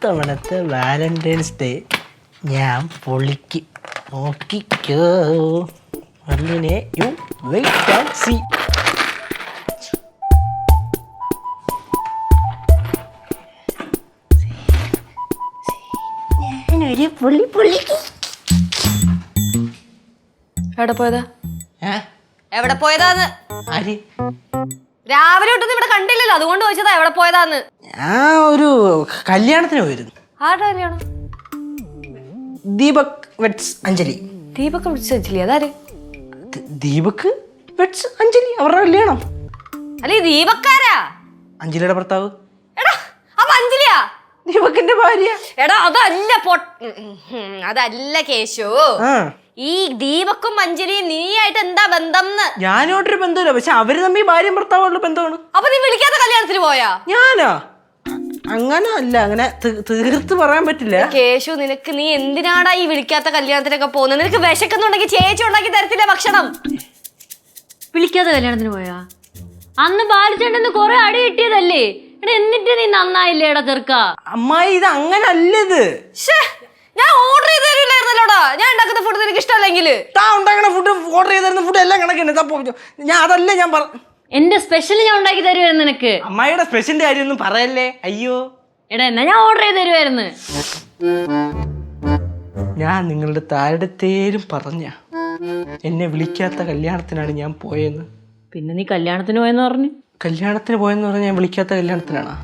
ഇത്തവണത്തെ Valentine's day ഞാൻ പൊളിക്ക് നോക്കിക്കോ. അല്ലിനെ യു വെയിറ്റ് ആൻഡ് സീ. ഞാനൊരു പൊളിക്ക്. എവിടെ പോയതാ? എവിടെ പോയതാന്ന്? ആര്? രാവിലെ തൊട്ടൊന്നും ഇവിടെ കണ്ടില്ലല്ലോ, അതുകൊണ്ട് ചോദിച്ചതാ എവിടെ പോയതാന്ന്. ഞാൻ ഒരു കല്യാണത്തിന് പോയിരുന്നു. ആരുടെ കല്യാണം? ദീപക് വെറ്റ്സ് അഞ്ജലി. ദീപക് വിളിച്ചു അഞ്ജലി? അതാര്? ദീപക് വെറ്റ്സ് അഞ്ജലി, അവരുടെ കല്യാണം. അല്ലെ ദീപക്കാരാ? അഞ്ജലിയുടെ ഭർത്താവ്. എടാ അപ്പൊ അഞ്ജലിയാ ദീപകിന്റെ ഭാര്യ. എടാ അതല്ല കേശു. ഈ ദീപക്കും അഞ്ജലിയും നീയായിട്ട് എന്താ ബന്ധം? ഞാനോട്ടൊരു ബന്ധമില്ല, പക്ഷെ അവര് തമ്മിൽ ഭാര്യയും ഭർത്താവുള്ള ബന്ധമാണ്. അപ്പൊ നീ വിളിക്കാത്ത കല്യാണത്തിന് പോയാ? ഞാനാ? അങ്ങനെ അല്ല, അങ്ങനെ തീർത്ത് പറയാൻ പറ്റില്ല. കേശു, നിനക്ക് നീ എന്തിനാടാ ഈ വിളിക്കാത്ത കല്യാണത്തിനൊക്കെ പോകുന്നത്? നിനക്ക് വിശക്കുന്നുണ്ടെങ്കിൽ ചേച്ചി ഉണ്ടാക്കി തരത്തില്ല ഭക്ഷണം? വിളിക്കാത്ത കല്യാണത്തിന് പോയാ? അന്ന് ബാലിച്ചേട്ടന്ന് കൊറേ അടി കിട്ടിയതല്ലേ? എന്നിട്ട് നീ നന്നായില്ലേടാ ചെറുക്ക? അമ്മായി, ഇത് അങ്ങനെ അല്ലത്. ഞാൻ ഓർഡർ ചെയ്ത് തരില്ലായിരുന്നല്ലോടാ. ഞാൻ ഉണ്ടാക്കുന്ന ഫുഡ് നിനക്ക് ഇഷ്ടമല്ലെങ്കിൽ താ ഉണ്ടാക്കണ ഫുഡ് ഓർഡർ ചെയ്ത് തരുന്ന ഫുഡ് എല്ലാം കണക്കാണ്. ഞാൻ അതല്ലേ ഞാൻ എന്റെ സ്പെഷ്യൽ ഞാൻ ഉണ്ടാക്കി തരുമായിരുന്നു നിനക്ക്. അമ്മായിയുടെ സ്പെഷ്യലിന്റെ കാര്യം ഒന്നും പറയല്ലേ. അയ്യോ എടാ, എന്നാ ഞാൻ ഓർഡർ ചെയ്ത് തരുമായിരുന്നു. ഞാൻ നിങ്ങളുടെ താരടത്തേരും പറഞ്ഞ എന്നെ വിളിക്കാത്ത കല്യാണത്തിനാണ് ഞാൻ പോയെന്ന്. പിന്നെ നീ കല്യാണത്തിന് പോയെന്ന് പറഞ്ഞു? കല്യാണത്തിന് പോയെന്ന് പറഞ്ഞാൽ ഞാൻ വിളിക്കാത്ത കല്യാണത്തിനാണോ?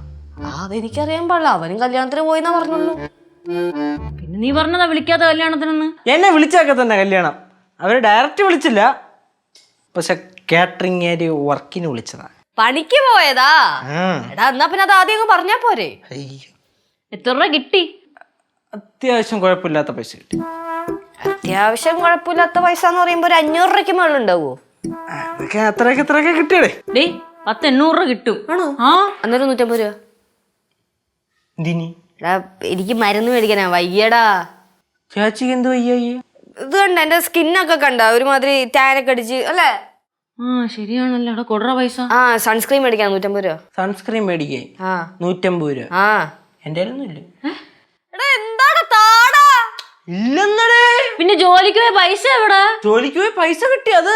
അതെനിക്കറിയാൻ പാടില്ല. അവനും കല്യാണത്തിന് പോയെന്നാ പറഞ്ഞുള്ളൂ. പിന്നെ നീ പറഞ്ഞതാ വിളിക്കാത്ത കല്യാണത്തിനെന്ന്. എന്നെ വിളിച്ചൊക്കെ തന്നെ കല്യാണം. അവര് ഡയറക്റ്റ് വിളിച്ചില്ല, പക്ഷെ കാറ്ററിംഗ് ഒരു വർക്കിന് വിളിച്ചതാ. പണിക്ക് പോയതാ? എടാ എന്നാ പിന്നെ അത് ആദ്യം പറഞ്ഞാ പോരെ? എത്ര രൂപ കിട്ടി? അത്യാവശ്യം കുഴപ്പമില്ലാത്ത പൈസ കിട്ടി. അത്യാവശ്യം കുഴപ്പമില്ലാത്ത പൈസ എന്ന് പറയുമ്പോ ഒരു 500 രൂപയ്ക്ക് മുകളിൽ ഉണ്ടാവോ? അത്രയൊക്കെ കിട്ടിയേ. 800 രൂപ കിട്ടും. ആണോ? ആ, അന്നേരം 150 രൂപ. എടാ എനിക്ക് മരുന്ന് മേടിക്കാനാ, വയ്യടാ. ചേച്ചിക്ക് എന്ത് വയ്യ? ഇത് കണ്ട എന്റെ സ്കിന്നൊക്കെ കണ്ട ഒരുമാതിരി ടാനൊക്കെ അടിച്ച് അല്ലേ? ശരിയാണല്ലോ. അവിടെ കൊടുറ പൈസ. സൺസ്ക്രീൻ മേടിക്കാൻ 150 രൂപ. സൺസ്ക്രീൻ മേടിക്കേ 150 രൂപ. എന്റെ ഇല്ല. ഇല്ലെന്നടേ. പിന്നെ ജോലിക്ക് പോയ പൈസ എവിടെ? ജോലിക്ക് പോയി പൈസ കിട്ടി, അത്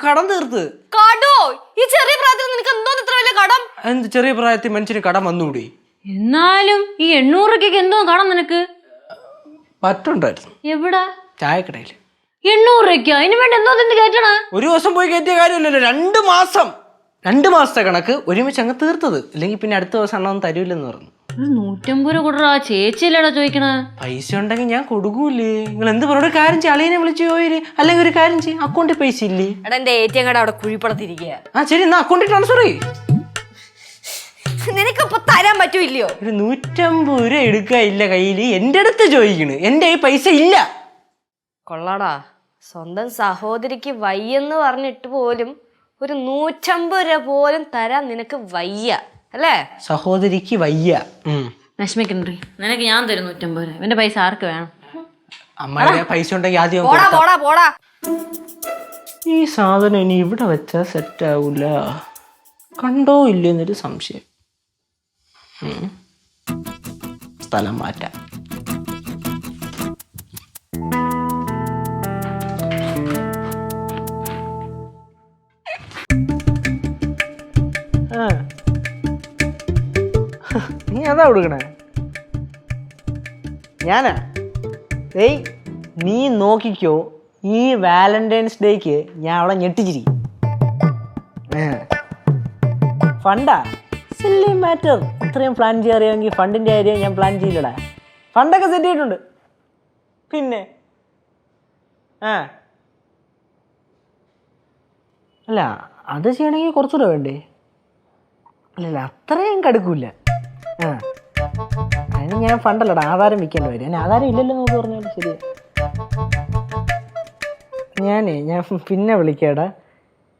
കടം തീർത്ത്. കടോ? ഈ ചെറിയ പ്രായത്തിൽ നിനക്ക് എന്തോ ഇത്ര വലിയ കടം? എന്ത് ചെറിയ പ്രായത്തിൽ മനുഷ്യന് കടം വന്നുകൂടി? എന്നാലും ഈ 800 രൂപയ്ക്ക് എന്തോ കടം നിനക്ക്? പറ്റുണ്ടായിരുന്നു. എവിടെ? ചായക്കടയില്. 800 രൂപയ്ക്കോ? അതിന് വേണ്ടി എന്തോ കയറ്റണ? ഒരു ദിവസം പോയി കയറ്റിയ കാര്യമില്ലല്ലോ. 2 മാസത്തെ കണക്ക് ഒരുമിച്ച് അങ്ങ് തീർത്തത്. അല്ലെങ്കിൽ പിന്നെ അടുത്ത ദിവസം അണ്ണൊന്നും തരൂല്ലെന്ന് പറഞ്ഞു. 150 രൂപ കൊടുറാ. ചേച്ചിയല്ലേടാ ചോദിക്കണ? പൈസ ഉണ്ടെങ്കിൽ ഞാൻ കൊടുക്കൂലേ. നിങ്ങൾ എന്ത് പറഞ്ഞ കാര്യം ചെയ്യും, അളിയനെ വിളിച്ചു പോയി. അല്ലെങ്കിൽ ഒരു കാര്യം ചെയ്യും, അക്കൗണ്ടിൽ പൈസ ഇല്ലേ? എടാ എന്റെ ATM കാർഡ് അവിടെ കുഴിപ്പടത്തിരിക്കുക. ശരി, എന്നാ അക്കൗണ്ടിൽ ട്രാൻസ്ഫർ ചെയ്യും. നിനക്കിപ്പോ തരാൻ പറ്റൂല്ലയോ? ഒരു 150 രൂപ എടുക്കുക ഇല്ല കയ്യിൽ. എന്റെ അടുത്ത് ചോദിക്കണ്, എന്റെ ഈ പൈസ ഇല്ല. കൊള്ളാടാ, സ്വന്തം സഹോദരിക്ക് വയ്യെന്ന് പറഞ്ഞിട്ട് പോലും ഒരു 150 രൂപ പോലും തരാൻ നിനക്ക് വയ്യ അല്ലേ? സഹോദരിക്ക് വയ്യ. വിഷമിക്കണ്ടി, നിനക്ക് ഞാൻ തരും 150 രൂപ. എന്റെ പൈസ ആർക്ക് വേണം? അമ്മയുടെ പൈസ ഉണ്ടെങ്കിൽ ആദ്യം പോടാ. ഈ സാധനം ഇനി ഇവിടെ വെച്ചാൽ സെറ്റ് ആവൂല. കണ്ടോ ഇല്ലെന്നൊരു സംശയം. സ്ഥലം മാറ്റാം. നീ അതാ കൊടുക്കണേ? ഞാനാ? ഏയ്, നീ നോക്കിക്കോ, ഈ വാലന്റൈൻസ് ഡേക്ക് ഞാൻ അവളെ ഞെട്ടിച്ചിരിക്കും. ഫണ്ടാ? Silly matter. ഇത്രയും പ്ലാൻ ചെയ്യാറിയാമെങ്കിൽ ഫണ്ടിൻ്റെ കാര്യം ഞാൻ പ്ലാൻ ചെയ്യില്ലടാ. ഫണ്ടൊക്കെ സെറ്റ് ചെയ്തിട്ടുണ്ട്. പിന്നെ അല്ല, അത് ചെയ്യണമെങ്കിൽ കുറച്ചുകൂടെ വേണ്ടേ? അല്ലല്ല, അത്രയും കടുക്കൂല. അതിന് ഞാൻ ഫണ്ടല്ലടാ, ആധാരം വിൽക്കേണ്ടി വരും. ഞാൻ ആധാരം ഇല്ലല്ലോ നോക്കി പറഞ്ഞാൽ ശരിയാ. ഞാൻ പിന്നെ വിളിക്കാടാ.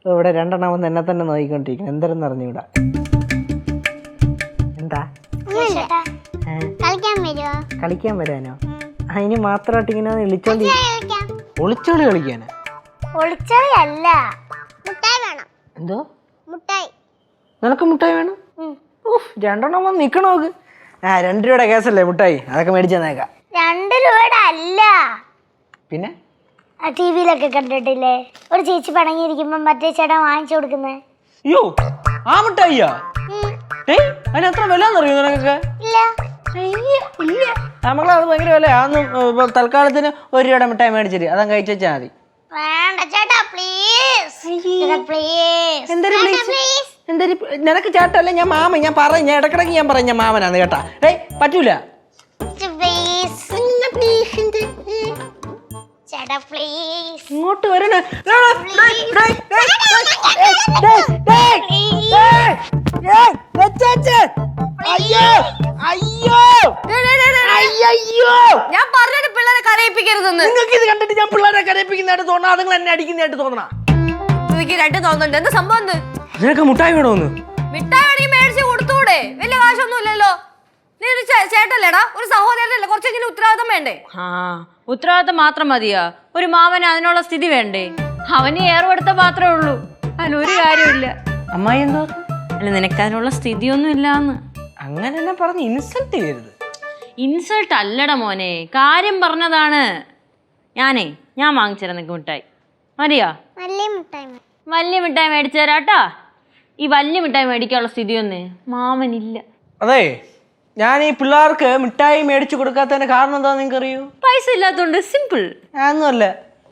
ഇവിടെ രണ്ടെണ്ണം എന്നെ തന്നെ നോക്കിക്കൊണ്ടിരിക്കണം. എന്തെന്ന് അറിഞ്ഞൂടാ. എന്താ കളിക്കാൻ വരാനോ? അതിന് മാത്രമായിട്ട് ഇങ്ങനെ വിളിച്ചോണ്ടി ഒളിച്ചോളി കളിക്കാനോ? ഒളിച്ചോളിയല്ല, മുട്ടായി വേണം. എന്തോ മുട്ടായി? നിനക്ക് മുട്ടായി വേണം? രണ്ടെണ്ണം വന്ന് നിക്കണോ? 2 രൂപയുടെ കേസല്ലേ മുട്ടായി, അതൊക്കെ മേടിച്ചു തന്നേക്കാം. 2 രൂപയുടെ അല്ല. പിന്നെ ടിവിയിലൊക്കെ കണ്ടിട്ടില്ലേ, ഒരു ചേച്ചി പണങ്ങിയിരിക്കുമ്പോ മറ്റേ ചേട്ടൻ വാങ്ങിച്ചു കൊടുക്കുന്നേ? അയ്യോ, ആ മുട്ടായിയാ? അതിന് എത്ര വില എന്നറിയോ നിനക്കൊക്കെ? ഇല്ല. നമ്മളത് ഭയങ്കര വില. അതൊന്നും തൽക്കാലത്തിന് 1 രൂപയുടെ മിഠായി മേടിച്ചിട്ട് അതങ്ങ് കഴിച്ചു വെച്ചാൽ മതി. വേണ്ട ചേട്ടാ, പ്ലീസ്. എന്തൊരു നിനക്ക് ചേട്ടല്ലേ, ഞാൻ മാമ. ഞാൻ പറയും, ഞാൻ ഇടക്കിടക്ക് ഞാൻ പറയും ഞാൻ മാമനാന്ന് കേട്ടാ. പറ്റൂല. ചേട്ടാ പ്ലീസ്, ഇങ്ങോട്ട് വരണേ. ഞാൻ പറഞ്ഞിട്ട് പിള്ളേരെ കരയിപ്പിക്കരുതെന്ന്. നിങ്ങൾക്ക് ഇത് കണ്ടിട്ട് ഞാൻ പിള്ളേരെ കരയിപ്പിക്കുന്നതായിട്ട് തോന്നണം, അതുങ്ങൾ എന്നെ അടിക്കുന്നതായിട്ട് തോന്നണ? എനിക്ക് 2 തോന്നുന്നുണ്ട്. എന്താ സംഭവം? നിനക്ക് മുട്ടായി വേണോന്ന്? മിഠായി മേടിച്ച് കൊടുത്തൂടെ? വലിയ കാശൊന്നും ഇല്ലല്ലോ. നീ ഒരു ചേട്ടല്ലേടാ, ഒരു സഹോദരനല്ലേ, കുറച്ചെങ്കിലും ഉത്തരവാദിത്തം വേണ്ടേ? ഉത്തരവാദിത്തം മാത്രം മതിയാ? ഒരു മാമന് അതിനുള്ള സ്ഥിതി വേണ്ടേ? അവന് ഏർപ്പെടുത്ത മാത്രമേ ഉള്ളൂ, അതിനൊരു കാര്യമില്ല. അമ്മായി എന്തോ? അല്ല, നിനക്ക് അതിനുള്ള സ്ഥിതിയൊന്നും ഇല്ലാന്ന്. അങ്ങനെ തന്നെ പറഞ്ഞ് ഇൻസൾട്ട് ചെയ്യരുത്. ഇൻസൾട്ട് അല്ലട മോനെ, കാര്യം പറഞ്ഞതാണ്. ഞാൻ വാങ്ങിച്ചുതരാം നിനക്ക് മിഠായി. മതിയോ? വലിയ മിഠായി മേടിച്ചു തരാട്ടാ. ഈ വലിയ മിഠായി മേടിക്കാനുള്ള സ്ഥിതിയൊന്നും മാമനില്ല. അതെ, ഞാൻ ഈ പിള്ളേർക്ക് മിഠായി മേടിച്ചു കൊടുക്കാത്തതിന്റെ കാരണം എന്താന്ന് നിങ്ങൾക്ക് അറിയൂ? പൈസ ഇല്ലാത്തോണ്ട്. സിമ്പിൾ. ഒന്നുമല്ല,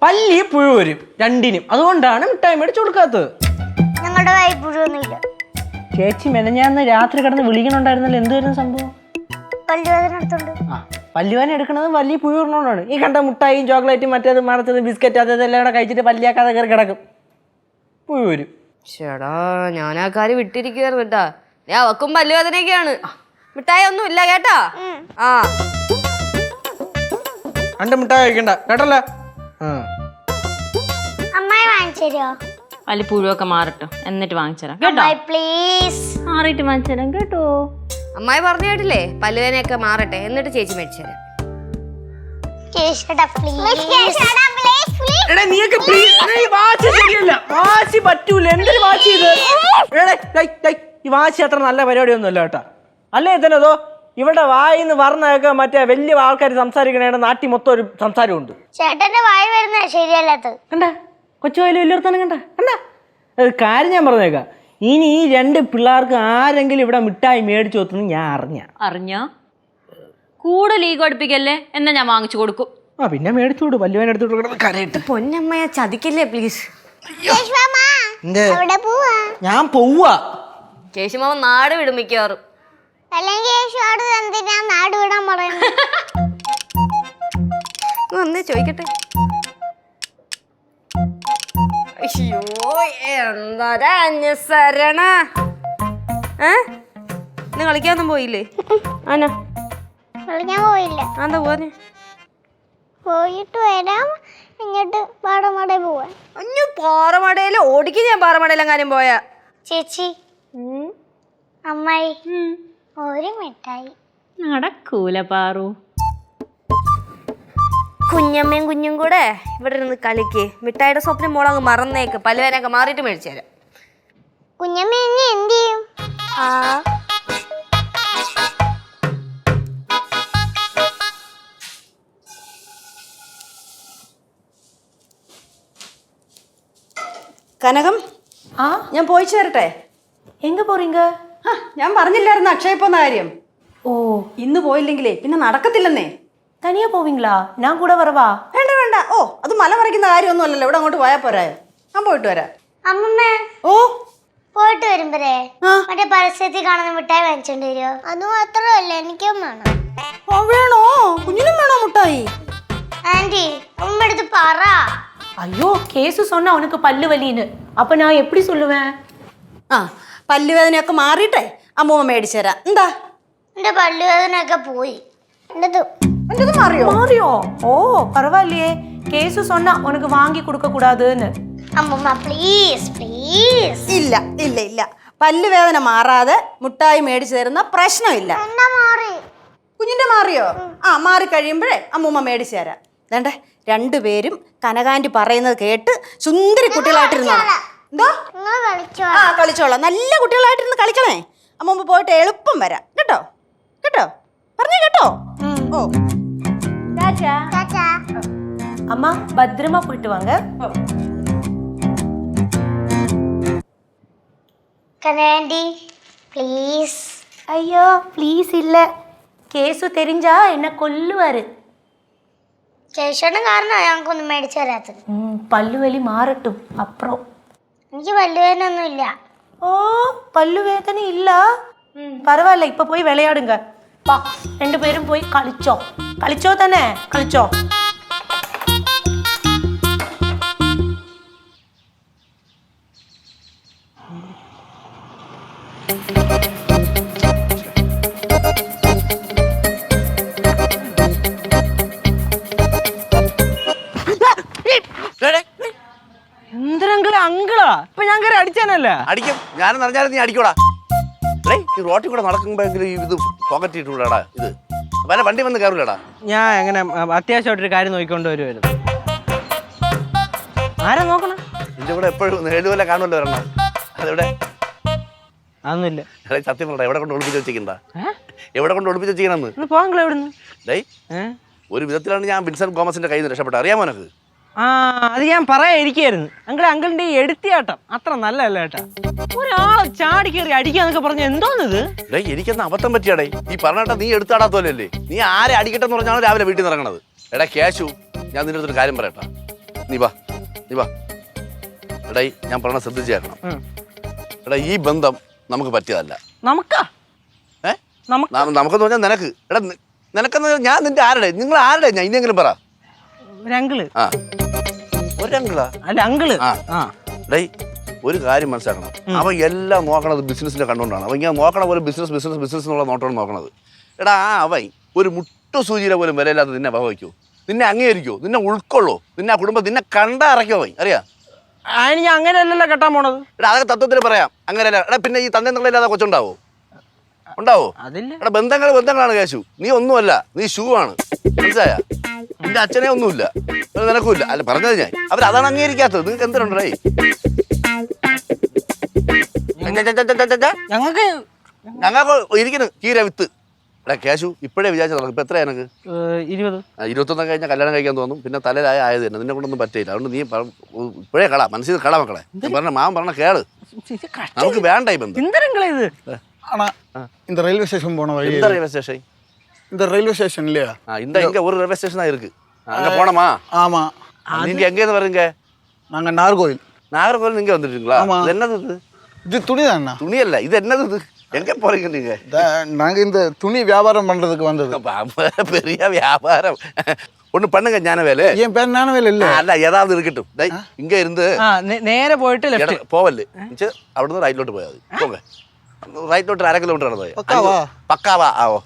പല്ലി പുഴു വരും രണ്ടിനും, അതുകൊണ്ടാണ് മിഠായി മേടിച്ചു കൊടുക്കാത്തത്. ഞങ്ങളുടെ കൈ പുഴുവൊന്നുമില്ല. ചേച്ചി മെനഞ്ഞാന്ന് രാത്രി കിടന്ന് വിളിക്കണുണ്ടായിരുന്നല്ലോ, എന്തുവരുന്ന സംഭവം? പല്ലുവേദന എടുത്തോണ്ട്. പല്ലുവേദന എടുക്കണത് വലിയ പുഴു ഇടണോണ്ടാണ്. ഈ കണ്ട മുട്ടായും ചോക്ലേറ്റും മറ്റേത് മറച്ചത് ബിസ്ക്കറ്റ് അതെല്ലാം കൂടെ കഴിച്ചിട്ട് പല്ലിയാക്കാതെ കയറി കിടക്കും, പുഴു വരും. ചേടാ, ഞാൻ ആ കാര്യം വിട്ടിരിക്കുവായിരുന്നു കേട്ടാ. ഞാൻ അവക്കും പല്ലുവേദനയൊക്കെയാണ്. മിഠായി ഒന്നും ഇല്ല കേട്ടാ. രണ്ട് മിഠായി കഴിക്കണ്ട കേട്ടല്ലോ. അമ്മായി വാങ്ങിച്ചു തരുമോ? വലിയ പുഴുവൊക്കെ മാറട്ടോ, എന്നിട്ട് വാങ്ങിച്ചുതരാം കേട്ടോ. പ്ലീസ്, മാറിയിട്ട് വാങ്ങിച്ചുതരാം കേട്ടോ. അമ്മായി പറഞ്ഞു കേട്ടില്ലേ, പല്ലുവേദനയൊക്കെ മാറട്ടെ എന്നിട്ട് ചേച്ചി മേടിച്ചു തരാം. വാശി പറ്റൂല. എന്തൊരു വാശി ഇത്? ഈ വാശി അത്ര നല്ല പരിപാടിയൊന്നും അല്ല കേട്ടാ. അല്ലേ തന്നെ അതോ ഇവിടെ വായിന്ന് പറഞ്ഞൊക്കെ മറ്റേ വലിയ ആൾക്കാർ സംസാരിക്കണേ, നാട്ടിൽ മൊത്തം ഒരു സംസാരമുണ്ട്. ചേട്ടന്റെ വായി വരുന്ന ശരിയല്ലാത്തത് കണ്ട, കൊച്ചു വായിൽ വലിയവർത്താനം കണ്ട കണ്ട. കാര്യം ഞാൻ പറഞ്ഞേക്കാം, ഇനി ഈ 2 പിള്ളേർക്ക് ആരെങ്കിലും ഇവിടെ മിഠായി മേടിച്ചു കൊടുത്തു ഞാൻ അറിഞ്ഞോ? കൂടുതൽ ഈഗോ അടുപ്പിക്കല്ലേ, എന്നാ ഞാൻ വാങ്ങിച്ചു കൊടുക്കും. പിന്നെ മേടിച്ചു കൊടുക്കും. വല്ലുവാൻ എടുത്തോട്ട് കരയിട്ട്. പൊന്നമ്മയെ ചതിക്കില്ലേ പ്ലീസ്. ഞാൻ പോവാ. കേശുമാവൻ നാട് വിടും മിക്കവാറും. നാട് വിടാൻ പറയുന്നത്. വന്നേ ചോദിക്കട്ടെ. അയ്യോ, എന്താ അന്യസരണ. നീ കളിക്കാനൊന്നും പോയില്ലേ? ആനാ കളിക്കാൻ പോയില്ല. എന്താ പോവാന്? പോയിട്ട് വരാം, ഇങ്ങോട്ട് പാറമടയിൽ പോവാൻ. അഞ്ഞു പാറമടയില് ഓടിക്കും ഞാൻ. പാറമടയിലെങ്ങാനും പോയാ. ചേച്ചി, അമ്മായി ഒരു മിഠായി. നടക്കൂല പാറു. കുഞ്ഞമ്മയും കുഞ്ഞും കൂടെ ഇവിടെ ഇരുന്ന് കളിക്ക്. മിഠായിയുടെ സ്വപ്നം മോളങ്ങ് മറന്നേക്ക്. പല്ലുവേനൊക്കെ മാറിയിട്ട് മേടിച്ചു തരാം. കുഞ്ഞമ്മ ഇനി എന്ത് ചെയ്യും? കനകം, ഞാൻ പോയിച്ചു തരട്ടെ. എങ്ക പോറീങ്ക? ഞാൻ പറഞ്ഞില്ലായിരുന്നു അക്ഷയ പോന്ന കാര്യം. ഇന്ന് പോയില്ലെങ്കിലേ പിന്നെ നടക്കത്തില്ലെന്നേ. തനിയാ പോവീங்களா? ഞാൻ കൂടെ വരവാ? വേണ്ട വേണ്ട. അത് മല മറിക്കുന്ന കാര്യമൊന്നും അല്ലല്ലോ, ഇവിടെ അങ്ങോട്ട് പോയാൽ പോരായോ? ഞാൻ പോയിട്ട് വരാം. അമ്മമ്മേ, പോയിട്ട് വരുമ്പോഴേ മറ്റേ പരസ്യത്തിൽ കാണുന്ന മിഠായി വാങ്ങിച്ചോണ്ട് വരുമോ? അത് മാത്രമല്ല, എനിക്കും വേണം. വേണോ? കുഞ്ഞിനും വേണോ മുട്ടായി? ആന്റി, ഉമ്മ എടുത്ത് പറ. ஐயோ, கேசு சொன்னா உனக்கு பல்லு வலின்னு. அப்ப நான் எப்படி சொல்லுவேன்? പല്ലുവേദനയൊക്കെ മാറിയിട്ടെ അമ്മൂമ്മ മേടിച്ചു തരാം. എന്താ? എന്റെ പല്ലുവേദനയൊക്കെ പോയി. എന്റേത് മാറിയോ? மாறியோ? ஓ, பரவாயில்லையே. கேசு சொன்னா உனக்கு வாங்கி கொடுக்க கூடாதுன்னு. അമ്മൂമ്മ പ്ലീസ് പ്ലീസ്. ഇല്ല ഇല്ല ഇല്ല, പല്ലുവേദന മാറാതെ മുട്ടായി മേടിച്ചു തരുന്ന പ്രശ്നമില്ല. എന്നാ മാറി? കുഞ്ഞിന്റെ മാറിയോ? ആ, മാറി കഴിയുമ്പോഴേ അമ്മൂമ്മ മേടിച്ചു തരാം. വേണ്ടേ, രണ്ടുപേരും കനകാന്റി പറയുന്നത് കേട്ട് സുന്ദരി കുട്ടികളായിട്ടിരുന്നോ. എന്തോ? നിങ്ങൾ കളിച്ചോ? ആ, കളിച്ചോളാം. നല്ല കുട്ടികളായിട്ടിരുന്ന് കളിക്കണേ. അമ്മൂമ്മ പോയിട്ട് എളുപ്പം വരാം കേട്ടോ. കേട്ടോ, പറഞ്ഞു കേട്ടോ. ഓ, ടാറ്റാ. அம்மா பத்திரமா போயிட்டு வாங்க. കനകാന്റി പ്ലീസ്. ஐயோ ப்ளீஸ் இல்ல, கேசு தெரிஞ்சா என்ன கொல்லுவாரு. ചേച്ചിയുടെ കാരണം ഞങ്ങൾക്കൊന്നും മേടിച്ചു തരാത്തത്. பல்லுவலி மாறட்டும் அப்புறம். എനിക്ക് വല്ലുവേനൊന്നുമില്ല. ஓ பல்லு வேதனை இல்ல, பரவாயில்ல, இப்ப போய் விளையாடுங்க. வா, 2 பேரும் போய் களிச்சோ தானே, களிச்சோ. എന്തിനാ അങ്കിളാ? ഇപ്പൊ ഞാൻ കയറി അടിച്ചാനല്ല. അടിക്കും, ഞാനെന്ന് അറിഞ്ഞാലും നീ അടിക്കോടാ. ഈ റോട്ടിൽ കൂടെ നടക്കുമ്പോഴെങ്കിലും ഇത് പോക്കറ്റ് ഇട്ടുകൂടാടാ. ഇത് വല്ല വണ്ടി വന്ന് കയറില്ലടാ. ഞാൻ എങ്ങനെ അത്യാവശ്യമായിട്ടൊരു കാര്യം നോക്കിക്കൊണ്ട് വരുമായിരുന്നു. ആരാ നോക്കണം? നിന്റെ കൂടെ എപ്പോഴും നേടുവല്ല കാണുമല്ലോ ഒരെണ്ണം. അതെവിടെ? അതൊന്നുമില്ല. സത്യം പറ, എവിടെ കൊണ്ട് ഒളിപ്പിച്ച് വെച്ചിട്ടുണ്ടാ? എവിടെ കൊണ്ട് ഒളിപ്പിച്ച് വെച്ചിരിക്കണമെന്ന്? പോകാൻ എവിടുന്ന്? ഡേയ്, ഒരു വിധത്തിലാണ് ഞാൻ വിൻസെന്റ് ഗോമസിന്റെ കയ്യിൽ നിന്ന് രക്ഷപ്പെട്ടത്. അറിയാമോ നിനക്ക്? ആ, അത് ഞാൻ പറയാതിരിക്കായിരുന്നു. അങ്കിളിന്റെ ഈ എടുത്തിയാട്ടം അത്ര നല്ലതല്ല കേട്ടാ. ഒരാളെ ചാടി കയറി അടിക്കാന്നൊക്കെ പറഞ്ഞ എന്തോന്നിത്? ഡേയ്, എനിക്കെന്ന് അബദ്ധം പറ്റിയാടേ. ഈ പറഞ്ഞിട്ട് നീ എടുത്താടാത്തോലല്ലേ. നീ ആരെ അടിക്കട്ടെന്ന് പറഞ്ഞാണ് രാവിലെ വീട്ടിൽ നിന്ന് ഇറങ്ങണത്. എടാ കേശു, ഞാൻ നിന്റെ അടുത്തൊരു കാര്യം പറയട്ടാ. നീ വാ. എടാ, ഞാൻ പറഞ്ഞ ശ്രദ്ധിച്ച് കേൾക്കണം. എടാ, ഈ ബന്ധം നമുക്ക് പറ്റിയതല്ല. നമുക്കാ? നമുക്കെന്ന് പറഞ്ഞാൽ നിനക്ക്. എടാ, നിനക്കെന്ന് പറഞ്ഞാൽ ഞാൻ നിന്റെ ആരുടെ? നിങ്ങൾ ആരുടെ? ഞാൻ ഇനിയെങ്കിലും പറ. ഒരങ്കിള്. ആ, ഒരങ്കിളാ? അല്ല, അങ്കിള്. ഡേയ്, ഒരു കാര്യം മനസ്സിലാക്കണം. അവൻ എല്ലാം നോക്കണത് ബിസിനസിന്റെ കണ്ടുകൊണ്ടാണ്. അവൻ ഇങ്ങനെ നോക്കണ പോലെ ബിസിനസ് എന്നുള്ള നോട്ടമാണ് നോക്കണത്. എടാ, അവൻ ഒരു മുട്ടു സൂചിയുടെ പോലും വിലയില്ലാതെ നിന്നെ വഹിക്കോ, നിന്നെ അംഗീകരിക്കോ, നിന്നെ ഉൾക്കൊള്ളോ, നിന്നെ ആ കുടുംബം നിന്നെ കണ്ടാ ഇറക്കിയോ? അവൻ അറിയാം. അതിന് ഞാൻ അങ്ങനെയല്ലല്ലോ കെട്ടാൻ പോണത്. എടാ, അതൊക്കെ തത്വത്തിൽ പറയാം. അങ്ങനെയല്ല. എടാ, പിന്നെ ഈ തന്നെ നിങ്ങളില്ലാതെ കൊച്ചുണ്ടാവോ? ഉണ്ടാവോ? അതില്ല. എടാ, ബന്ധങ്ങളാണ് കേശു. നീ ഒന്നുമല്ല, നീ ഷൂ ആണ്. മനസ്സിലായ? നിന്റെ അച്ഛനെ ഒന്നുമില്ല, നിനക്കുമില്ല. അല്ല, പറഞ്ഞത് ഞാൻ. അവരതാണ് അംഗീകരിക്കാത്തത്. നിങ്ങൾക്ക് എന്തിനുണ്ടേ? ഞങ്ങൾക്ക് ഇരിക്കുന്നു കീര വിത്ത്. എടാ കേശു, ഇപ്പോഴേ വിചാരിച്ചു നടക്കും. ഇപ്പൊ എത്രയാ എനിക്ക്? 20. 21 കഴിഞ്ഞാൽ കല്യാണം കഴിക്കാൻ തോന്നും. പിന്നെ തലയിലായ ആയത് തന്നെ. നിന്നെ കൊണ്ടൊന്നും പറ്റില്ല. അതുകൊണ്ട് നീ ഇപ്പോഴേ കള, മനസ്സിൽ കള മക്കളെ. പറഞ്ഞ മാമൻ പറഞ്ഞ കേള്. നമുക്ക് വേണ്ട ഈ ബന്ധം. എന്തിനാ ഇത്? ஆனா இந்த ரயில்வே ஸ்டேஷன் போன வழி. எந்த ரயில்வே ஸ்டேஷன்? இந்த ரயில்வே ஸ்டேஷன் இல்லையா? இங்க ஒரு ரயில்வே ஸ்டேஷன் தான் இருக்கு. அங்க போனோமா? ஆமா. நீங்க எங்க இருந்து வரீங்க? நாங்க நாகர்கோவில். நாகர்கோவில் நீங்க வந்துட்டீங்களா? இது என்னது இது? இது துணி தானா? துணி இல்ல, இது என்னது இது? எங்க போறீங்க நீங்க? நாங்க இந்த துணி வியாபாரம் பண்றதுக்கு வந்தது. பெரிய வியாபாரம். ஒண்ணு பண்ணுங்க ஞானவேலு. என் பேர் ஞானவேலு இல்ல. அல்ல, ஏதாவது இருக்கட்டும். இங்க இருந்து നേരെ പോയിട്ട് ലെഫ്റ്റ് പോവല്ലേ. അവിടുന്ന് റൈറ്റിലോട്ട് പോയാൽ മതി. പോകെ റൈറ്റിലോട്ട് 1/2 കിലോമീറ്റർ ആണ്. പക്കാവാ. ആവോ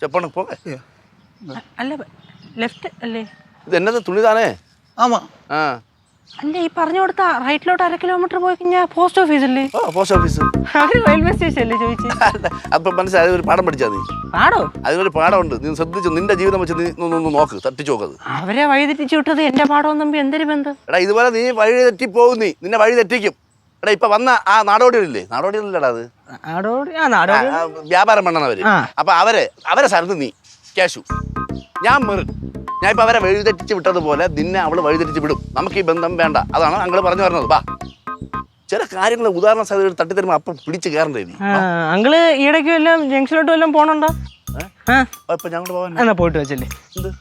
ചെപ്പണ് പോകെ. അല്ല, ലെഫ്റ്റ് അല്ലേ? ഇത് എന്നത് തുണിതാനേ? ஆமா. ആ, അല്ല, ഈ പറഞ്ഞു കൊടുത്ത റൈറ്റിലോട്ട് 1/2 കിലോമീറ്റർ പോയി കഴിഞ്ഞാൽ പോസ്റ്റ് ഓഫീസ് അല്ലേ? ഓ, പോസ്റ്റ് ഓഫീസ്. അവര് റെയിൽവേ സ്റ്റേഷൻ അല്ലേ ചോദിച്ചു? അപ്പൊ മനസ്സിലായി. ഒരു പാഠം പഠിച്ചാൽ നീ. പാടോ? അതിനൊരു പാഠമുണ്ട്. നീ ശ്രദ്ധിച്ചു നിന്റെ ജീവിതം വെച്ച് നീ ഒന്ന് നോക്ക്, തട്ടിച്ചു നോക്കത്. അവരെ വഴി തെറ്റിച്ചു വിട്ടത് എന്റെ പാടവും തമ്പി എന്തൊരു ബന്ധം? എടാ, ഇതുപോലെ നീ വഴി തെറ്റി പോകും. നീ നിന്നെ വഴി തെറ്റിക്കും. എടാ, ഇപ്പൊ വന്ന ആ നാടോടികളില്ലേ? നാടോടികളില്ലടാ അത്. വ്യാപാരം പണ്ണവര്. അപ്പൊ അവരെ സ്ഥലത്ത് നീ കേശു, ഞാൻ മെറിൻ. ഞാൻ ഇപ്പൊ അവരെ വഴിതെറ്റിച്ച് വിട്ടതുപോലെ നിന്നെ അവള് വഴിതെറ്റിച്ച് വിടും. നമുക്ക് ഈ ബന്ധം വേണ്ട. അതാണ് അങ്ങള് പറഞ്ഞു പറഞ്ഞത്. വാ, ചില കാര്യങ്ങൾ ഉദാഹരണ സാധ്യത തട്ടിത്തരുമ്പോ അപ്പം പിടിച്ച് കയറണ്ടേ നീ. അങ്കിള് ഈടയ്ക്ക് വല്ലതും ജംഗ്ഷനിലോട്ട് വല്ലതും പോണുണ്ടോ? ഇപ്പൊ ഞങ്ങൾ പോകാൻ എന്നാ പോയിട്ട് വെച്ചല്ലേ.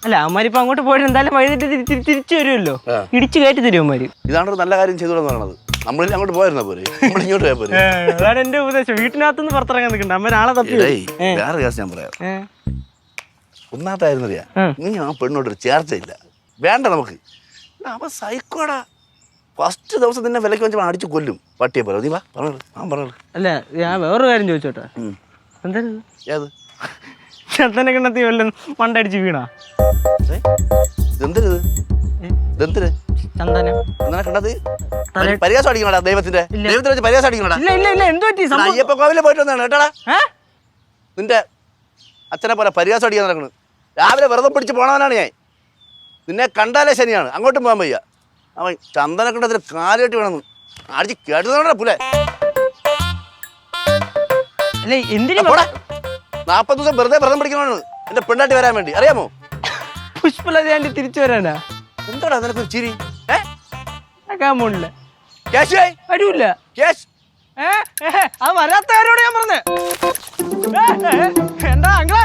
അല്ല, അമ്മമാരിപ്പോ അങ്ങോട്ട് പോയിട്ട് എന്തായാലും വഴിതെറ്റി തിരിച്ചു വരുമല്ലോ. ഇടിച്ചു കയറ്റി തരും അമ്മമാര്. ഇതാണ് ഒരു നല്ല കാര്യം ചെയ്തോളെന്ന് പറയണത്. നമ്മളിൽ അങ്ങോട്ട് പോയിരുന്ന പോലെ നമ്മൾ ഇങ്ങോട്ട് പോയാ പോലെ. അതാണ് എന്റെ ഉപദേശം. വീട്ടിനകത്തുനിന്ന് പുറത്തിറങ്ങാൻ നിൽക്കണ്ട. അമ്മ നാളെ തപ്പി. വേറെ കേസ് ഞാൻ പറയാം. ഒന്നാമത്തായിരുന്നറിയാ, നീ ആ പെണ്ണോട്ടൊരു ചേർച്ചയില്ല. വേണ്ട നമുക്ക്. അവൻ സൈക്കോടാ. ഫസ്റ്റ് ദിവസം നിന്നെ വിലക്ക് വെച്ച് അടിച്ച് കൊല്ലും പട്ടിയെ പോലെ. നീ വാ, പറഞ്ഞു. അല്ല, ഞാൻ വേറൊരു കാര്യം ചോദിച്ചോട്ടെ. എന്താ ഏത്? ചത്തനെ കിണ്ണത്തി വല്ലതും മണ്ടടിച്ച് വീണാ? ഇതെന്തരുത്? ഇതെന്തിന് ചന്ദനം. എന്തിനാ കണ്ടത്? പരിഹാസം അടിക്കണടാ ദൈവത്തിന്റെ വെച്ച് പരിഹാസം അടിക്കണടാ. ഇല്ല ഇല്ല ഇല്ല, എന്ത് പറ്റി? അയ്യപ്പ കോവിലെ പോയിട്ട് വന്നാണ് കേട്ടാടാ. നിന്റെ അച്ഛനെ പോലെ പരിഹാസം അടിക്കാൻ നടക്കണ്. രാവിലെ വ്രതം പിടിച്ച് പോണവനാണ് ഞാൻ. നിന്നെ കണ്ടാലേ ശനിയാണ്, അങ്ങോട്ടും പോകാൻ വയ്യ. അവൻ ചന്ദനക്കണ്ടത്തിന് കാല് കെട്ടി വേണമെന്ന് അടിച്ച് കേട്ടതാണ് പുലെ. അല്ല എന്തിനാ 40 ദിവസം വെറുതെ വ്രതം പിടിക്കണമാണ് എന്റെ പെണ്ണാട്ടി വരാൻ വേണ്ടി, അറിയാമോ? പുഷ്പലതയാണ്ടി തിരിച്ചു വരാനാ? എന്താടാ നിനക്ക് ചിരി? കാമോണില്ല ക്യാഷായി വരൂല്ല. ക്യാഷ് അത് വരാത്ത കാര്യോട് ഞാൻ പറഞ്ഞേ. എന്താ അങ്ങളെ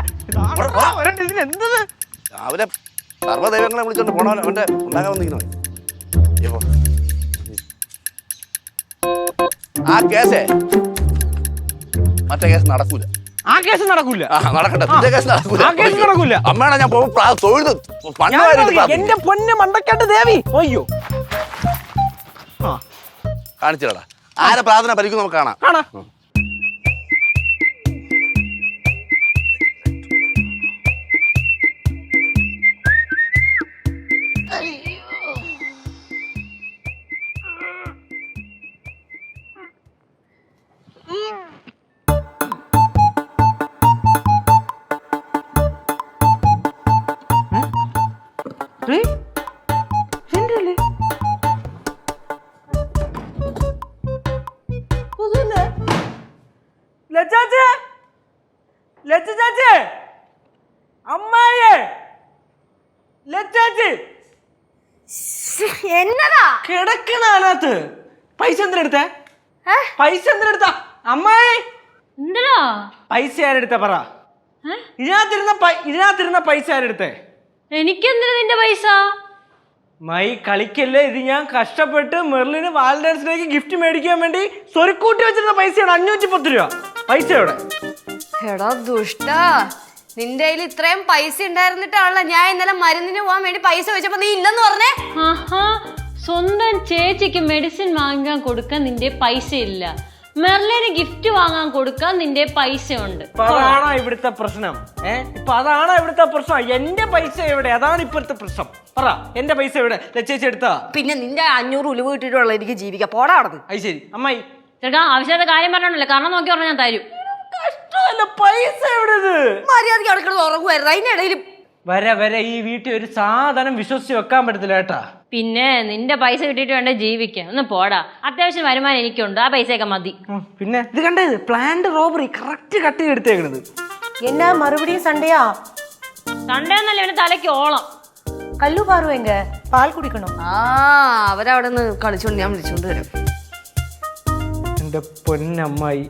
എന്തത്? രാവിലെ സർവ്വദൈവങ്ങളെ വിളിച്ചോണ്ട് പോണവൻ അവന്റെ ഉണ്ടാകാൻ വന്നിരിക്കണോ? ആ കേസേ മറ്റേ കേസ് നടക്കൂല. ആ കേസ് നടക്കൂല. നടക്കട്ടെ, നിന്റെ കേസ് നടക്കൂല. ആ കേസ് നടക്കൂല. അമ്മയാണ് ഞാൻ തൊഴുത് എന്റെ പൊന്ന് മണ്ടക്കാട്ട് ദേവി. അയ്യോ കാണിച്ചിടാ ആരെ പ്രാർത്ഥന പരിക്കും നമുക്ക് കാണാം. കാണാ. എന്നതാ കിടക്കണത്ത് പൈസ എന്തിനെടുത്ത? പൈസ എന്തിനെടുത്ത? അമ്മായി എന്തിനാ പൈസ ആരെടുത്ത പറ? ഇതിനകത്തിരുന്ന പൈസ ആരെടുത്തേ? എനിക്കെന്തിനാ നിന്റെ പൈസ? മൈ കളിക്കല്ലേ, ഇത് ഞാൻ കഷ്ടപ്പെട്ട് മെർലിന് വാലന്റൈൻസ് ഡേക്ക് ഗിഫ്റ്റ് മേടിക്കാൻ വേണ്ടി സ്വരുക്കൂട്ടി വെച്ചിരുന്ന പൈസയാണ്. 510 രൂപ പൈസ എവിടെ? എടാ ദുഷ്ടാ, നിന്റെ കയ്യിൽ ഇത്രയും പൈസ ഉണ്ടായിരുന്നിട്ടാണല്ലോ ഞാൻ ഇന്നലെ മരുന്നിന് പോകാൻ വേണ്ടി പൈസ വെച്ചപ്പോ നീ ഇല്ലെന്ന് പറഞ്ഞേ. ആഹാ, സ്വന്തം ചേച്ചിക്ക് മെഡിസിൻ വാങ്ങാൻ കൊടുക്കാൻ നിന്റെ പൈസ ഇല്ല, മെർലിന് ഗിഫ്റ്റ് വാങ്ങാൻ കൊടുക്കാൻ നിന്റെ പൈസ ഉണ്ട്. അതാണോ ഇവിടുത്തെ പ്രശ്നം? ഇപ്പൊ അതാണോ ഇവിടുത്തെ പ്രശ്നം? എന്റെ പൈസ എവിടെ? അതാണ് ഇപ്പോഴത്തെ പ്രശ്നം. പറ, എന്റെ പൈസ എവിടെ? ലച്ചേച്ചി എടുത്താ? പിന്നെ നിന്റെ 500 ഉലുവ കിട്ടിയിട്ടുള്ള എനിക്ക് ജീവിക്കാം. പോടാ അവിടെ. അത് ശരി അമ്മായി. ചേട്ടാ ആവശ്യത്തെ കാര്യം പറഞ്ഞോണ്ടല്ലേ, കാരണം നോക്കി പറഞ്ഞാൽ ഞാൻ തരും. കഷ്ടമല്ല, പൈസ എവിടെ? മര്യാദക്ക് അടുക്കള ഉറങ്ങുമായിരുന്നു, അതിനിടയിൽ വരെ ഈ വീട്ടിൽ ഒരു സാധനം വിശ്വസിച്ച് വെക്കാൻ പറ്റത്തില്ല കേട്ടാ. പിന്നെ നിന്റെ പൈസ കിട്ടിയിട്ട് വേണ്ട ജീവിക്കാൻ. ഒന്ന് പോടാ, അത്യാവശ്യം വരുമാനം എനിക്കുണ്ട്, ആ പൈസയൊക്കെ മതി. പിന്നെ ഇത് കണ്ടത് പ്ലാന്റ് റോബറി കറക്റ്റ് കട്ട് ചെയ്തെടുത്തേക്കണത്. என்ன மறுபடியும் சண்டையா? സൺഡേ എന്നല്ല ഇവന് തലയ്ക്ക് ഓളം. கல்லு பாருவேங்க, பால் குடிக்கணும். അവരവിടെ നിന്ന് കളിച്ചോണ്ട് ഞാൻ വിളിച്ചോണ്ട് വരും. എന്റെ പൊന്നമ്മായി,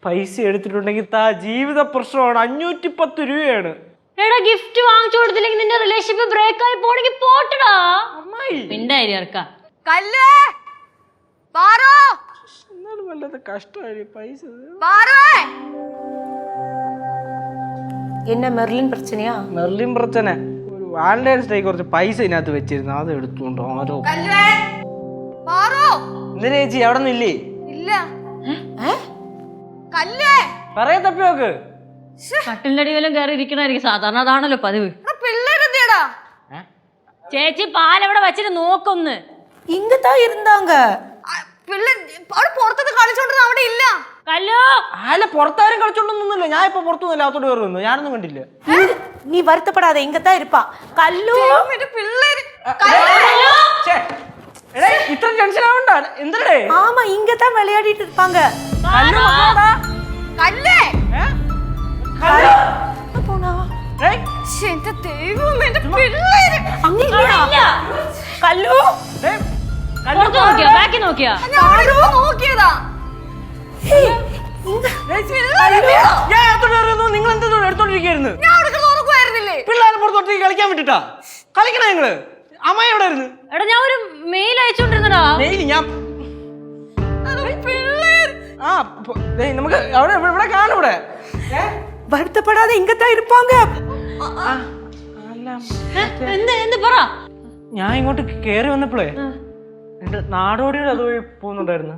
പൈസ എടുത്തിട്ടുണ്ടെങ്കിൽ താ, ജീവിത പ്രശ്നമാണ്. 510 രൂപയാണ്. എടാ ഗിഫ്റ്റ് വാങ്ങിച്ചു കൊടുത്തില്ലെങ്കിൽ നിന്റെ റിലേഷൻഷിപ്പ് ബ്രേക്ക് ആയി പോണെങ്കിൽ പോട്ടടാ. അമ്മായി മിണ്ടായി ഇറക്ക. എന്നാലും വല്ലാത്ത കഷ്ടമായി പൈസ. என்ன மெர்லின் பிரச்சனையா? മെർലിൻ പ്രശ്ന ഒരു വാലന്റൈൻസ് ഡേ കുറച്ച് പൈസ ഇതിനകത്ത് വെച്ചിരുന്നു, അത് എടുത്തുകൊണ്ടോ ആരോ. എന്തിനാ ചേച്ചി അവിടെ നിന്നില്ലേ? പറയാ തപ്പി നോക്ക്. കട്ടിലിന്റെ അടി വല്ലതും കയറി ഇരിക്കണായിരിക്കും, സാധാരണ അതാണല്ലോ പതിവ്. ചേച്ചി പാലെവിടെ വെച്ചിട്ട് നോക്കൊന്ന്. இங்கதான் இருந்தாங்க. പുറത്തൊക്കെ കളിച്ചോണ്ടിരുന്ന അവിടെ ഇല്ല. കല്ലോ ആല പുറത്താരും കളിച്ചോണ്ടൊന്നുമില്ല. ഞാൻ ഇപ്പൊ പുറത്തുനിന്നല്ല അകത്തോട്ട് കയറി വന്നു, ഞാനൊന്നും കണ്ടില്ല. நீ வருத்தப்படாத, இங்கதான் இருப்பா. கல்லு ഇത്ര ടെൻഷൻ ആവണ്ട. എന്തേ? ஆமா, இங்கதான் விளையாடிட்டு இருப்பாங்க. போனா എന്റെ ദൈവം, എന്റെ പിള്ളേര് அங்க இல்லையா? கல்லு പുറത്ത് നോക്കിയാ ബാക്കി നോക്കിയാ? നോക്കിയതാ. നിങ്ങൾ എന്താ എടുത്തോണ്ടിരിക്കുന്നു? ഞാൻ അവിടെ ഉറങ്ങുമായിരുന്നില്ലേ? പിള്ളേരെ പുറത്തോട്ടേക്ക് കളിക്കാൻ വിട്ടിട്ടാ? കളിക്കണ നിങ്ങള്? അമ്മ എവിടെ ആയിരുന്നു? എടാ ഞാൻ ഒരു മെയിൽ അയച്ചോണ്ടിരുന്നടാ. ഞാൻ നമുക്ക് അവിടെ ഇവിടെ കാണും. ഇവിടെ வருத்தப்படாத, இங்கதான் இருப்பாங்க. എന്ത് പറ? ഞാൻ ഇങ്ങോട്ട് കേറി വന്നപ്പോഴേ എന്റെ നാടോടിയുടെ അതുവഴി പോകുന്നുണ്ടായിരുന്നു.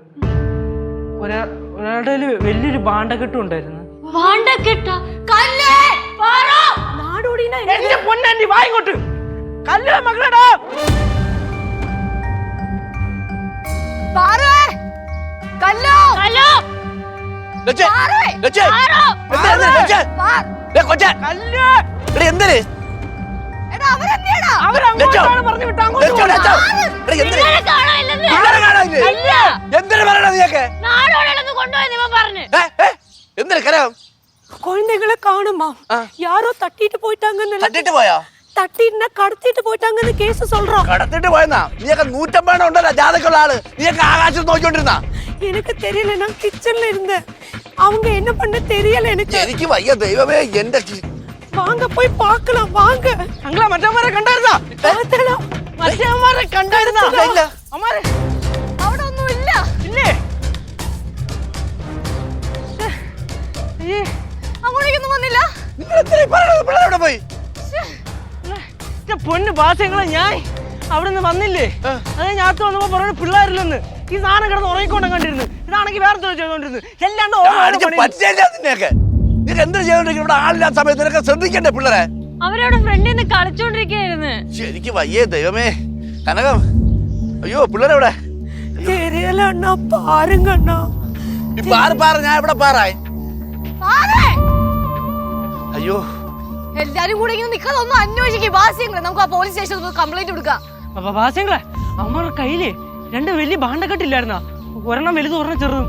ഒരാളുടെ വലിയൊരു ഭാണ്ഡക്കെട്ടും ഉണ്ടായിരുന്നു. நாடோடினா എന്റെ പൊന്നാണ്ടി വാ ഇങ്ങോട്ട്. കല്ല് മകളെടാ. ലച്ചേ, ലച്ചേ, എന്താ ഇത്, ലച്ചേ? ദേ കൊച്ചേ, എടീ, എന്തിന്? ലച്ചോ, ലച്ചോ, ലച്ചോ. എടീ, എന്തിന്? പിള്ളേരെ കാണാനില്ലേ? എന്തിന് പറയണ നീയൊക്കെ? എന്തിന് കരം? குழந்தைகளை காணுமா யாரோ தட்டிட்டு போயிட்டாங்கன்னு തട്ടിട്ട് പോയോ? தட்டிட்டு கடத்திட்டு போயிட்டாங்கன்னு கேஸ் சொல்றோம். കടത്തിട്ട് പോയെന്നാ? നീയൊക്കെ 150 ഉണ്ടല്ലോ ജാതകമുള്ള ആള്. നീയൊക്കെ ആകാശത്ത് നോക്കിക്കൊണ്ടിരുന്നാ? எனக்கு தெரியல, நான் கிச்சன்ல இருந்தேன். அவங்க என்ன பண்ண தெரியல எனக்கு. എനിക്ക് വയ്യ ദൈവമേ, എന്റെ வாங்க போய் பார்க்கலாம் வாங்க. അങ്ങളെ മറ്റവന്മാരെ കണ്ടായിരുന്നാ? பார்த்தலாம். മറ്റവന്മാരെ കണ്ടായിരുന്നാ? ഇല്ല. അമ്മാരെ അവിടെ ഒന്നുമില്ല. ഇല്ലേ? അങ്ങോട്ടേക്കൊന്നും വന്നില്ല. നിങ്ങൾ എന്തിനാ ഈ പറയണത്? പിള്ളേർ എവിടെ പോയി? പൊന്ന് ഭാഷങ്ങളെ ഞാൻ അവിടെ നിന്ന് വന്നില്ലേ, അത് ഞാൻ വന്നപ്പോ പറഞ്ഞു പിള്ളേരില്ലെന്ന്. ഈ സാധനം കിടന്ന് ഉറങ്ങിക്കൊണ്ടും കണ്ടിരുന്നു. ഇതാണെങ്കിൽ വേറെ ചെയ്തോണ്ടിരുന്നു. എല്ലാണ്ട് അടിച്ച് പറ്റില്ല നിന്നെയൊക്കെ. നിനക്ക് എന്ത് ചെയ്തോണ്ടിരിക്കും? ഇവിടെ ആളില്ലാത്ത സമയത്ത് നിനക്ക് ശ്രദ്ധിക്കണ്ടേ പിള്ളേരെ? അവരവിടെ ഫ്രണ്ടിൽ നിന്ന് കളിച്ചോണ്ടിരിക്കുകയായിരുന്നു. എനിക്ക് വയ്യേ ദൈവമേ. കനകം, അയ്യോ പിള്ളേരെവിടെ? தெரியல அண்ணா, பாருங்க அண்ணா. ഇപ്പൊ ആര് പാറ? ഞാൻ എവിടെ പാറായി? അയ്യോ, എല്ലാരും കൂടെ ഇങ്ങനെ നിൽക്കാതെ ഒന്ന് അന്വേഷിക്കും. വാസ്യങ്ങളെ നമുക്ക് ആ പോലീസ് സ്റ്റേഷനിൽ കംപ്ലൈന്റ് കൊടുക്കാം. അപ്പൊ ഭാഷങ്ങളെ അമ്മയുടെ കയ്യില് 2 വലിയ ഭാണ്ഡക്കെട്ടില്ലായിരുന്നാ? ഒരെണ്ണം വലുതും ഒരെണ്ണം ചെറുതും.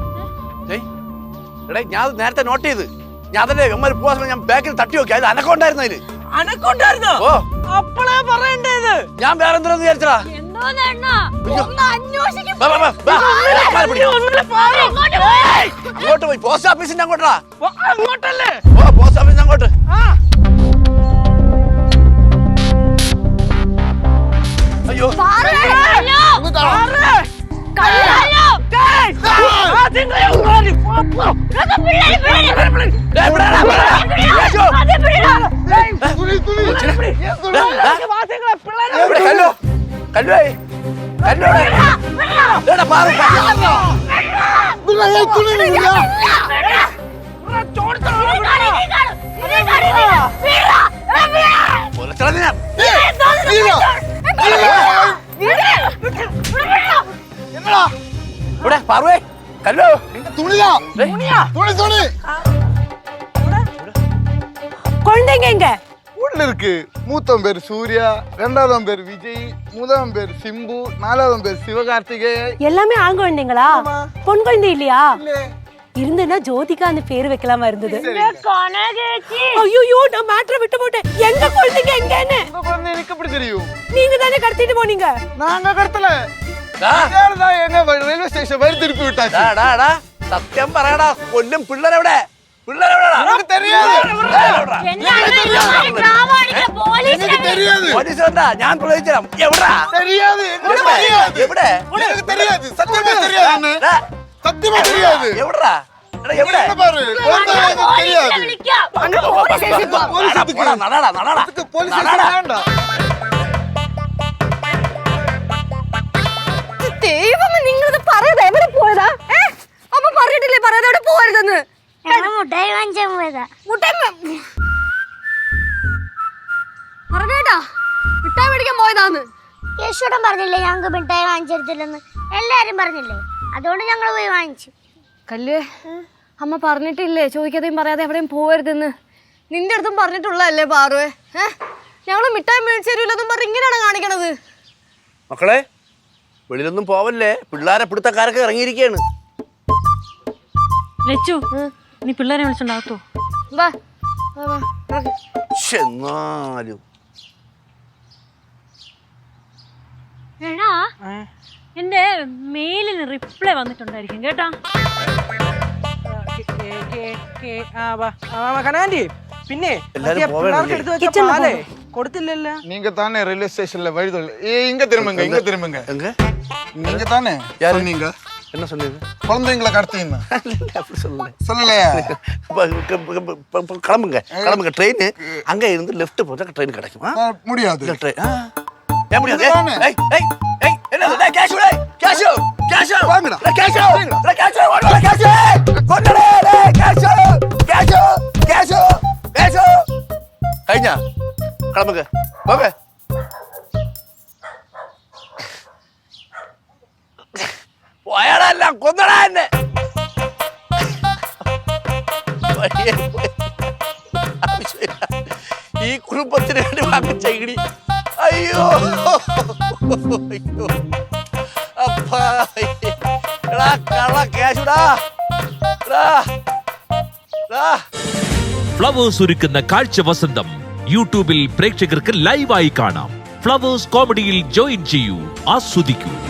എടേ, ഞാൻ അത് നേരത്തെ നോട്ട് ചെയ്ത്. ഞാൻ അതല്ലേ എമ്മാര് പോവാൻ സമയം ഞാൻ ബാക്കിൽ തട്ടി നോക്കി. അത് അനക്കൊണ്ടായിരുന്നു അതില്. അനക്കൊണ്ടായിരുന്നോ? ഓ, അപ്പളേ പറയണ്ടേത്. ഞാൻ വേറെ എന്തിനാന്ന് വിചാരിച്ചടാ? എന്തോന്ന് എണ്ണ? ഒന്ന് അന്വേഷിക്കും. വാ, വാ, വാ, വാ. അമ്മാരെ പിടിക്കാം. ഇങ്ങോട്ട് പോയി. അങ്ങോട്ട് പോയി പോസ്റ്റ് ഓഫീസിന്റെ അങ്ങോട്ടാ. അങ്ങോട്ടല്ലേ? ഓ, പോസ്റ്റ് ഓഫീസിന്റെ അങ്ങോട്ട്. ആ അയ്യോ, குழந்தைங்க எங்க? உள்ள இருக்கு. மூத்தம் பேர் சூர்யா, 2ஆம் பேர் விஜய், 3ஆம் பேர் சிம்பு, 4ஆம் பேர் சிவகார்த்திகேயன். எல்லாமே ஆண் குழந்தைங்களா? பொன் குழந்தை இல்லையா? இருந்துன்னா ஜோதிகான்னு பேர் வைக்கலாமா இருந்தது. ஐயோ, நான் மேட்டரை விட்டு போட்டேன். எங்க குழந்தைங்க எங்கன்னு உங்க குழந்தை எனக்கு எப்படி தெரியும்? நீங்க தானே கடத்திட்டு போனீங்க. நாங்க கடத்தல. எங்க ரயில்வே ஸ்டேஷன் வழி திருப்பி விட்டாச்சு. സത്യം പറയടാ, കൊല്ലും. പിള്ളേരെവിടെ? പിള്ളേരെവിടാ? எனக்கு தெரியாது. எனக்கு தெரியாது. പോലീസ് വന്നാ ഞാൻ പ്രവചിച്ചരാം. എവിടാ? தெரியாது. எனக்கு தெரியாது. എവിടെ? எனக்கு தெரியாது. சத்தியமா தெரியாது. ഡാ, சத்தியமா தெரியாது. എവിടാ? എടാ, എവിടെ? என்ன பாரு, குழந்தை எனக்கு தெரியாது. പോടാ, നടടാ, നടടാ. போலீஸ் ஸ்டேஷன் வேண்டாம். ദൈവമേ, നിങ്ങളിത് പറയാതെ എവിടെ പോയതാ? അമ്മ പറഞ്ഞിട്ടില്ലേ പറയാതെ എവിടെ പോകരുതെന്ന്? മുട്ടായി വാങ്ങിച്ചാൻ പോയതാ. പറഞ്ഞേട്ടാ, മിഠായി മേടിക്കാൻ പോയതാന്ന്. യേശുടൻ പറഞ്ഞില്ലേ ഞങ്ങൾക്ക് മിഠായി വാങ്ങിച്ചെടുത്തില്ലെന്ന്? എല്ലാരും പറഞ്ഞില്ലേ? അതുകൊണ്ട് ഞങ്ങൾ പോയി വാങ്ങിച്ചു. കല്ല്, അമ്മ പറഞ്ഞിട്ടില്ലേ ചോദിക്കാതെയും പറയാതെ എവിടെയും പോകരുതെന്ന്? നിന്റെ അടുത്തും പറഞ്ഞിട്ടുള്ളതല്ലേ പാറുവേ? ഞങ്ങള് മിഠായി മേടിച്ചു തരൂലെന്നും പറഞ്ഞ് ഇങ്ങനെയാണ് കാണിക്കണത്. മക്കളെ, വെളിയിലൊന്നും പോവല്ലേ. പിള്ളേരെ പിടുത്തക്കാരൊക്കെ ഇറങ്ങിയിരിക്കുകയാണ്. ലച്ചു, നീ പിള്ളേരെ വിളിച്ചോണ്ടാകത്തോ? വാ, വാ, വാ, വാ. എന്നാലും എടാ, എന്റെ മെയിലിന് റിപ്ലൈ വന്നിട്ടുണ്ടായിരിക്കും കേട്ടാ. കനാൻഡി, പിന്നെ എല്ലാരും പിള്ളേർക്ക് എടുത്ത് വെച്ച പാലേ കൊടുത്തില്ലല്ലോ. நீங்க தானே ரயில்வே ஸ்டேஷன்ல வழி இங்க திரும்புங்க, இங்க திரும்புங்க. எங்க? நீங்க தானே சொன்னீங்க என்ன சொன்னீங்க? குழந்தைங்களை கடத்தினா அப்படி சொல்லல. சொல்லலையா? கிளம்புங்க, கிளம்புங்க. ட்ரெயின் அங்க இருந்து லெஃப்ட் போச்சா ட்ரெயின் கிடைக்கும். முடியாது. இல்ல ட்ரெயின் ஏன் முடியாது? ஏய் ஏய் ஏய், என்னது? டேய் கேஷ் டேய், கேஷ் கேஷ் வாங்கடா. டேய் கேஷ் டேய் கேஷ் ஓடல. கேஷ் கொண்டடே. டேய் கேஷ் கேஷ் கேஷ் கேஷ். കഴിഞ്ഞാ? கிளம்புங்க, போங்க. പോയാടല്ല കൊന്നടാ എന്നെ. വഴിയെ പോയി. ആവശ്യമില്ല. ഈ കുടുംബത്തിന് വേണ്ടി വാങ്ങിച്ച ഇടി. അയ്യോ അയ്യോ അപ്പാ. എടാ കള്ള കേശുടാ. ഫ്ലവേഴ്സ് ഒരുക്കുന്ന കാഴ്ച വസന്തം യൂട്യൂബിൽ പ്രേക്ഷകർക്ക് ലൈവായി കാണാം. ഫ്ലവേഴ്സ് കോമഡിയിൽ ജോയിൻ ചെയ്യൂ, ആസ്വദിക്കൂ.